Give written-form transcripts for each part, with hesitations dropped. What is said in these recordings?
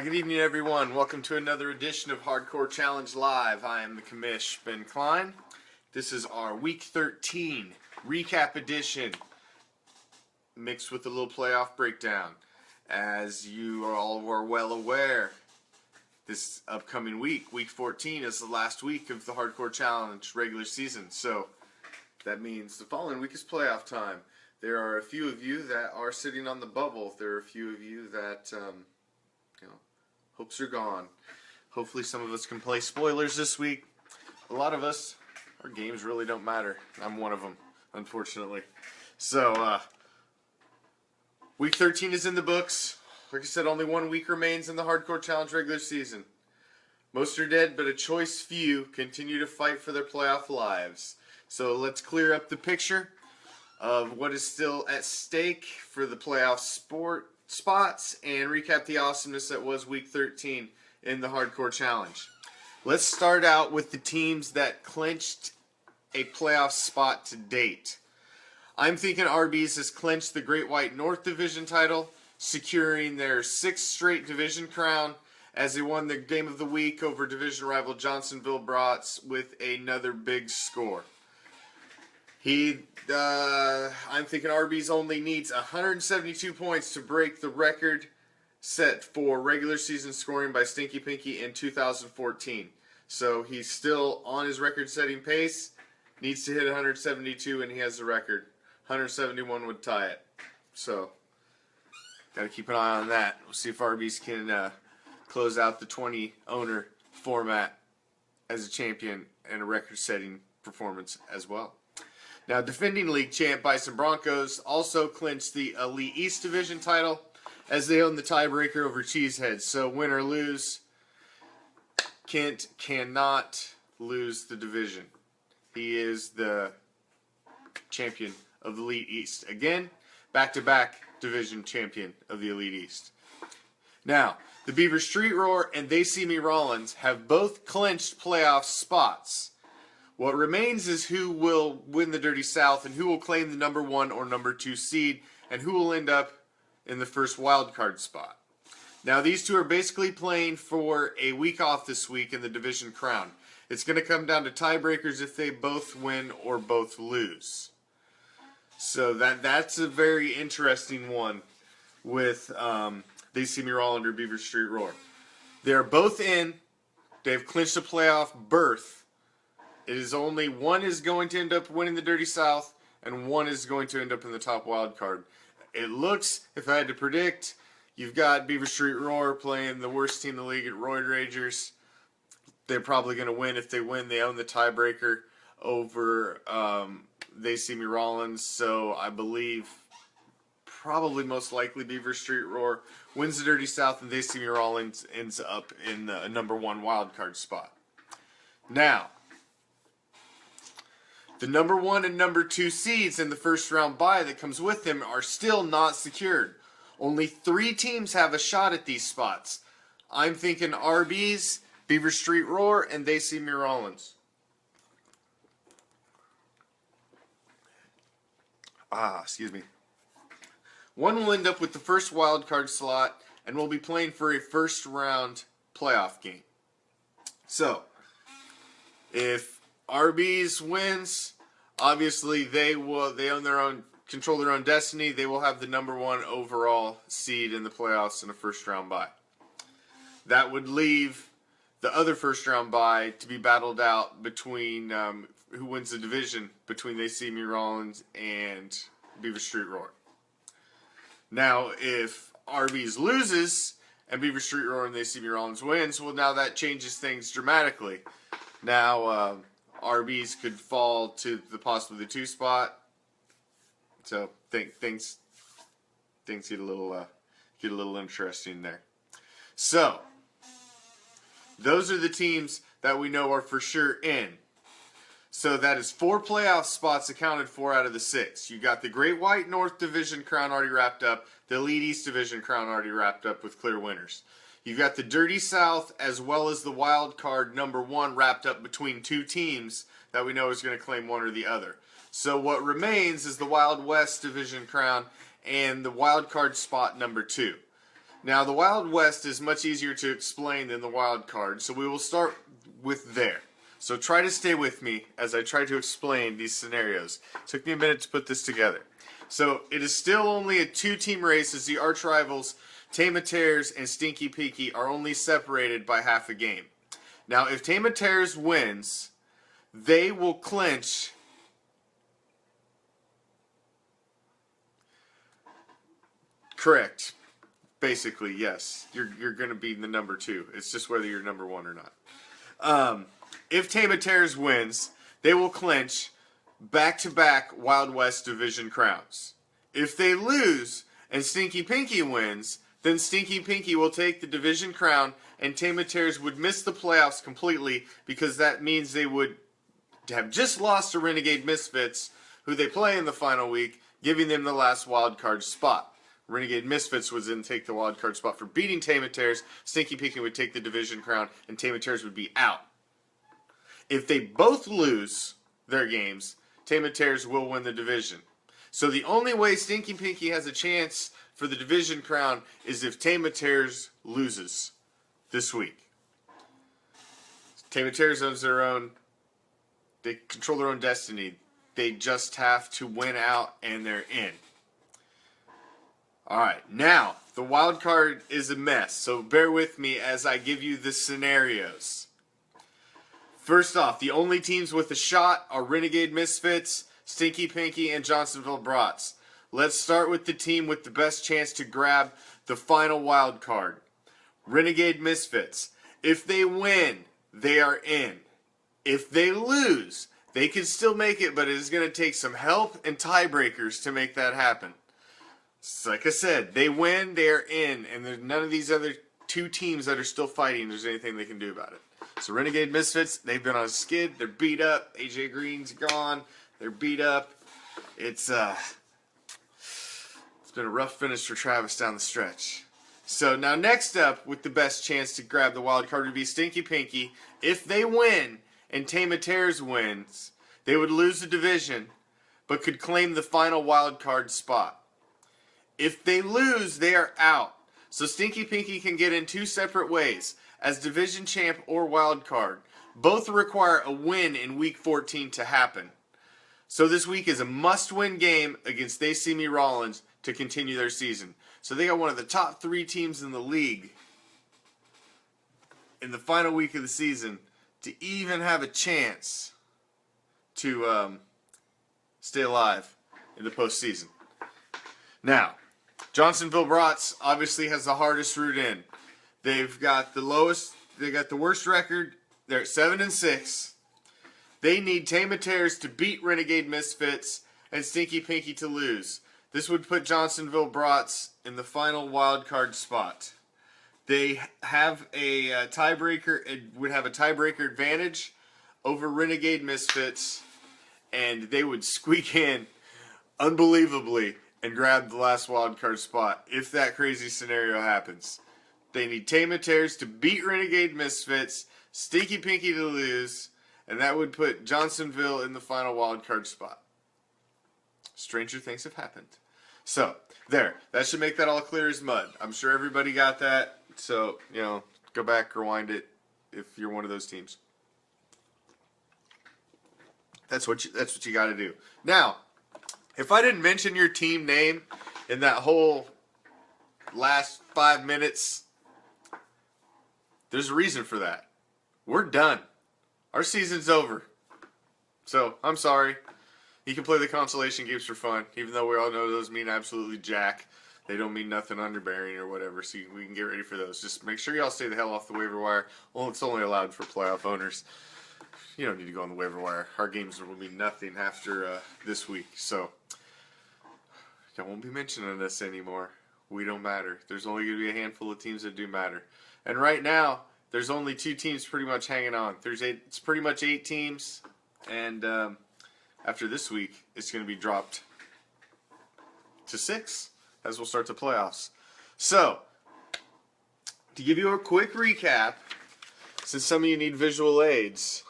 Good evening, everyone. Welcome to another edition of Hardcore Challenge Live. I am the commish, Ben Klein. This is our Week 13 recap edition, mixed with a little playoff breakdown. As you all are well aware, this upcoming week, Week 14, is the last week of the Hardcore Challenge regular season. So that means the following week is playoff time. There are a few of you that are sitting on the bubble. There are a few of you that, hopes are gone. Hopefully some of us can play spoilers this week. A lot of us, our games really don't matter. I'm one of them, unfortunately. So, Week 13 is in the books. Like I said, only 1 week remains in the Hardcore Challenge regular season. Most are dead, but a choice few continue to fight for their playoff lives. So let's clear up the picture of what is still at stake for the playoff spots and recap the awesomeness that was Week 13 in the Hardcore Challenge. Let's start out with the teams that clinched a playoff spot to date. I'm thinking Arby's has clinched the Great White North Division title, securing their 6th straight division crown as they won the game of the week over division rival Johnsonville Brats with another big score. I'm thinking Arby's only needs 172 points to break the record set for regular season scoring by Stinky Pinky in 2014. So he's still on his record-setting pace. Needs to hit 172, and he has the record. 171 would tie it. So, got to keep an eye on that. We'll see if Arby's can close out the 20-owner format as a champion and a record-setting performance as well. Now, defending league champ Bison Broncos also clinched the Elite East Division title as they own the tiebreaker over Cheeseheads. So, win or lose, Kent cannot lose the division. He is the champion of the Elite East. Again, back-to-back division champion of the Elite East. Now, the Beaver Street Roar and They See Me Rollins have both clinched playoff spots. What remains is who will win the Dirty South and who will claim the number 1 or number 2 seed and who will end up in the first wild card spot. Now, these two are basically playing for a week off this week in the division crown. It's going to come down to tiebreakers if they both win or both lose. So that's a very interesting one with They See Me Rollins or Beaver Street Roar. They're both in. They've clinched a playoff berth. It is only one is going to end up winning the Dirty South, and one is going to end up in the top wild card. It looks, if I had to predict, you've got Beaver Street Roar playing the worst team in the league at Roid Ragers. They're probably going to win. If they win, they own the tiebreaker over They See Me Rollins. So I believe probably most likely Beaver Street Roar wins the Dirty South, and They See Me Rollins ends up in the number 1 wild card spot. Now, the number 1 and number 2 seeds in the first round bye that comes with them are still not secured. Only 3 teams have a shot at these spots. I'm thinking Arby's, Beaver Street Roar, and They See Me Rollins. Excuse me. One will end up with the first wild card slot and will be playing for a first round playoff game. So, if Arby's wins, obviously they own their own, control their own destiny. They will have the number 1 overall seed in the playoffs in a first round bye. That would leave the other first round bye to be battled out between who wins the division between They See Me Rollins and Beaver Street Roar. Now, if Arby's loses and Beaver Street Roar and They See Me Rollins wins, well, now that changes things dramatically. Now, Arby's could fall to possibly the 2 spot. So things get a little interesting there. So those are the teams that we know are for sure in. So that is 4 playoff spots accounted for out of the 6. You got the Great White North Division crown already wrapped up, the Elite East Division crown already wrapped up with clear winners. You've got the Dirty South as well as the wild card number 1 wrapped up between 2 teams that we know is going to claim one or the other. So what remains is the Wild West Division crown and the wild card spot number 2. Now, the Wild West is much easier to explain than the Wild Card, so we will start with there. So try to stay with me as I try to explain these scenarios. It took me a minute to put this together. So it is still only a two-team race as the arch rivals Tama Tears and Stinky Pinky are only separated by half a game. Now, if Tama Tears wins, they will clinch correct. Basically, yes. You're going to be the number 2. It's just whether you're number 1 or not. If Tama Tears wins, they will clinch back-to-back Wild West division crowns. If they lose and Stinky Pinky wins, then Stinky Pinky will take the division crown and Tama Tears would miss the playoffs completely because that means they would have just lost to Renegade Misfits, who they play in the final week, giving them the last wild card spot. Renegade Misfits would then take the wild card spot for beating Tama Tears. Stinky Pinky would take the division crown, and Tama Tears would be out. If they both lose their games, Tama Tears will win the division. So the only way Stinky Pinky has a chance for the division crown is if Tama Tears loses this week. Tama Tears owns their own. They control their own destiny. They just have to win out, and they're in. Alright, now, the wild card is a mess, so bear with me as I give you the scenarios. First off, the only teams with a shot are Renegade Misfits, Stinky Pinky, and Johnsonville Brats. Let's start with the team with the best chance to grab the final wild card. Renegade Misfits. If they win, they are in. If they lose, they can still make it, but it is going to take some help and tiebreakers to make that happen. Like I said, they win, they are in, and there's none of these other two teams that are still fighting, there's anything they can do about it. So Renegade Misfits, they've been on a skid, they're beat up, AJ Green's gone, they're beat up. It's been a rough finish for Travis down the stretch. So now next up, with the best chance to grab the wild card would be Stinky Pinky. If they win and Tama Tears wins, they would lose the division, but could claim the final wild card spot. If they lose, they are out. So Stinky Pinky can get in two separate ways, as division champ or wild card. Both require a win in week 14 to happen. So this week is a must-win game against They See Me Rollins to continue their season. So they got one of the top 3 teams in the league in the final week of the season to even have a chance to stay alive in the postseason. Now, Johnsonville Brats obviously has the hardest route in. They've got the worst record. They're at 7-6. They need Tama Tears to beat Renegade Misfits and Stinky Pinky to lose. This would put Johnsonville Brats in the final wild card spot. They have a tiebreaker. It would have a tiebreaker advantage over Renegade Misfits, and they would squeak in unbelievably and grab the last wild card spot if that crazy scenario happens. They need Tama Tears to beat Renegade Misfits, Stinky Pinky to lose, and that would put Johnsonville in the final wild card spot. Stranger things have happened. So, there. That should make that all clear as mud. I'm sure everybody got that. So, go back, rewind it if you're one of those teams. That's what you got to do. Now, if I didn't mention your team name in that whole last 5 minutes, there's a reason for that. We're done. Our season's over. So, I'm sorry. You can play the consolation games for fun, even though we all know those mean absolutely jack. They don't mean nothing underbearing or whatever, so we can get ready for those. Just make sure y'all stay the hell off the waiver wire. Well, it's only allowed for playoff owners. You don't need to go on the waiver wire. Our games will mean nothing after this week. So, I won't be mentioning this anymore. We don't matter. There's only going to be a handful of teams that do matter. And right now, there's only 2 teams pretty much hanging on. It's pretty much 8 teams. And after this week, it's going to be dropped to 6 as we'll start the playoffs. So, to give you a quick recap, since some of you need visual aids,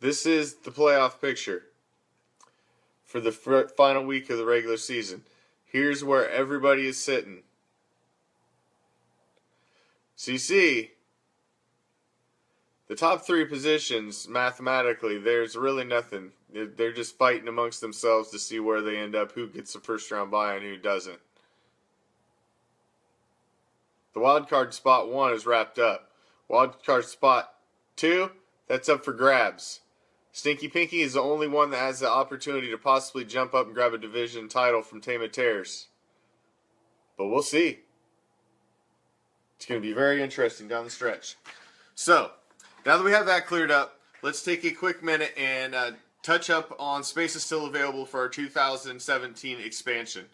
this is the playoff picture for the final week of the regular season. Here's where everybody is sitting. So you see, the top 3 positions, mathematically, there's really nothing. They're just fighting amongst themselves to see where they end up, who gets the first round bye and who doesn't. The wild card spot 1 is wrapped up. Wild card spot 2, that's up for grabs. Stinky Pinky is the only one that has the opportunity to possibly jump up and grab a division title from Tame of Terrors. But we'll see. It's going to be very interesting down the stretch. So, now that we have that cleared up, let's take a quick minute and touch up on spaces still available for our 2017 expansion.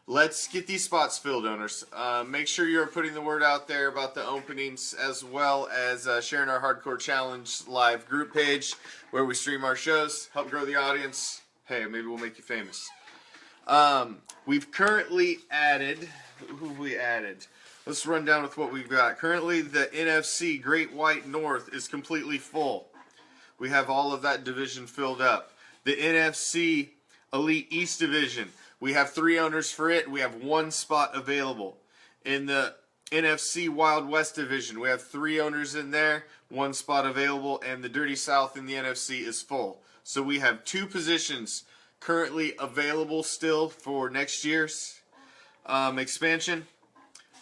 Let's get these spots filled, owners. Make sure you're putting the word out there about the openings, as well as sharing our Hardcore Challenge live group page where we stream our shows, help grow the audience. Hey, maybe we'll make you famous. We've currently added, who have we added? Let's run down with what we've got. Currently, the NFC Great White North is completely full. We have all of that division filled up. The NFC Elite East Division, we have 3 owners for it. We have 1 spot available. In the NFC Wild West Division, we have 3 owners in there, 1 spot available, and the Dirty South in the NFC is full. So we have 2 positions currently available still for next year's expansion.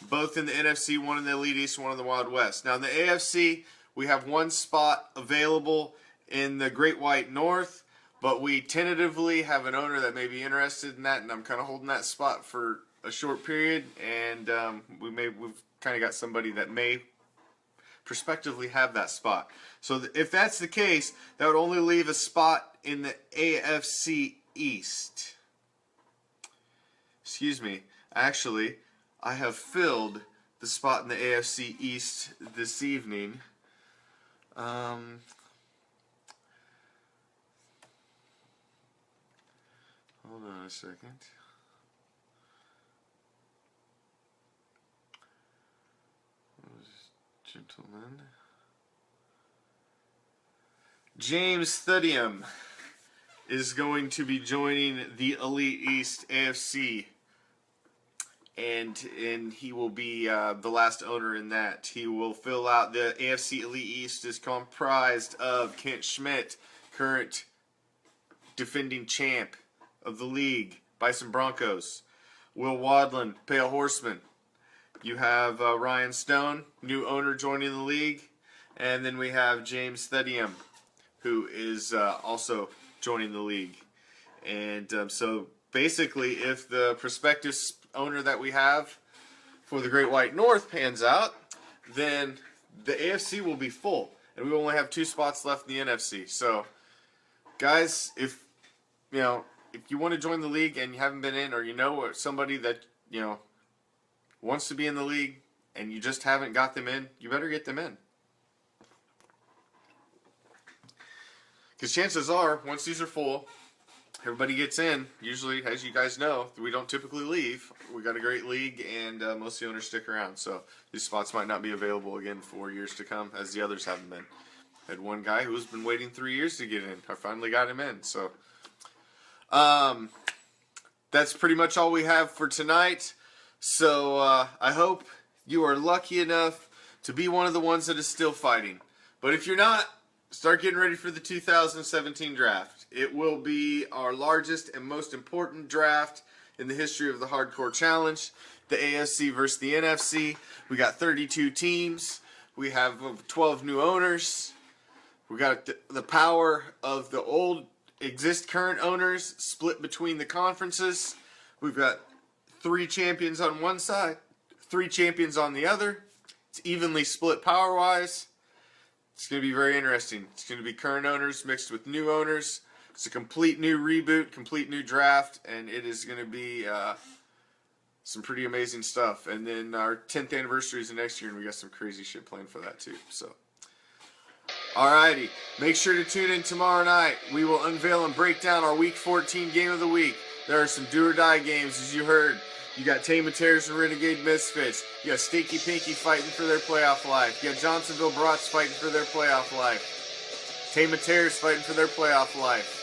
Both in the NFC, 1 in the Elite East, 1 in the Wild West. Now in the AFC, we have 1 spot available in the Great White North, but we tentatively have an owner that may be interested in that, and I'm kind of holding that spot for a short period, and we've kind of got somebody that may prospectively have that spot. So if that's the case, that would only leave a spot in the AFC East. Excuse me. Actually, I have filled the spot in the AFC East this evening. Hold on a second. Gentlemen. James Thudium is going to be joining the Elite East AFC. And he will be the last owner in that. He will fill out the AFC Elite East is comprised of Kent Schmidt, current defending champ of the league, Bison Broncos. Will Wadland, Pale Horseman. You have Ryan Stone, new owner joining the league. And then we have James Thudium, who is also joining the league. And so basically, if the prospective owner that we have for the Great White North pans out, then the AFC will be full, and we only have 2 spots left in the NFC. So, guys, if you want to join the league and you haven't been in, or you know somebody that wants to be in the league and you just haven't got them in, you better get them in. Because chances are, once these are full, everybody gets in. Usually, as you guys know, we don't typically leave. We got a great league, and most of the owners stick around. So these spots might not be available again for years to come, as the others haven't been. I had one guy who's been waiting 3 years to get in. I finally got him in. So that's pretty much all we have for tonight. So I hope you are lucky enough to be one of the ones that is still fighting. But if you're not, start getting ready for the 2017 draft. It will be our largest and most important draft in the history of the Hardcore Challenge. The AFC versus the NFC. We got 32 teams. We have 12 new owners. We got the power of the current owners split between the conferences. We've got 3 champions on one side, 3 champions on the other. It's evenly split power-wise. It's going to be very interesting. It's going to be current owners mixed with new owners. It's a complete new reboot, complete new draft, and it is going to be some pretty amazing stuff. And then our 10th anniversary is the next year, and we got some crazy shit planned for that too. So, alrighty. Make sure to tune in tomorrow night. We will unveil and break down our Week 14 Game of the Week. There are some do-or-die games, as you heard. You got Tame of Terrors and Renegade Misfits. You got Stinky Pinky fighting for their playoff life. You got Johnsonville Brats fighting for their playoff life. Tame of Terrors fighting for their playoff life.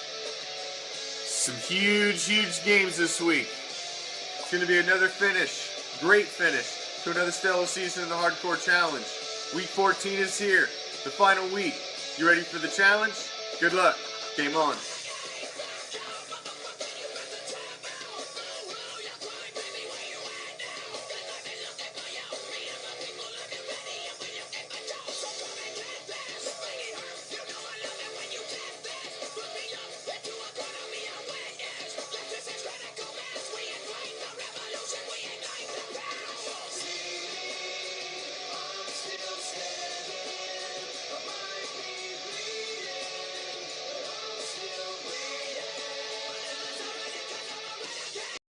Some huge, huge games this week. It's going to be another finish. Great finish to another stellar season in the Hardcore Challenge. Week 14 is here, the final week. You ready for the challenge? Good luck. Game on.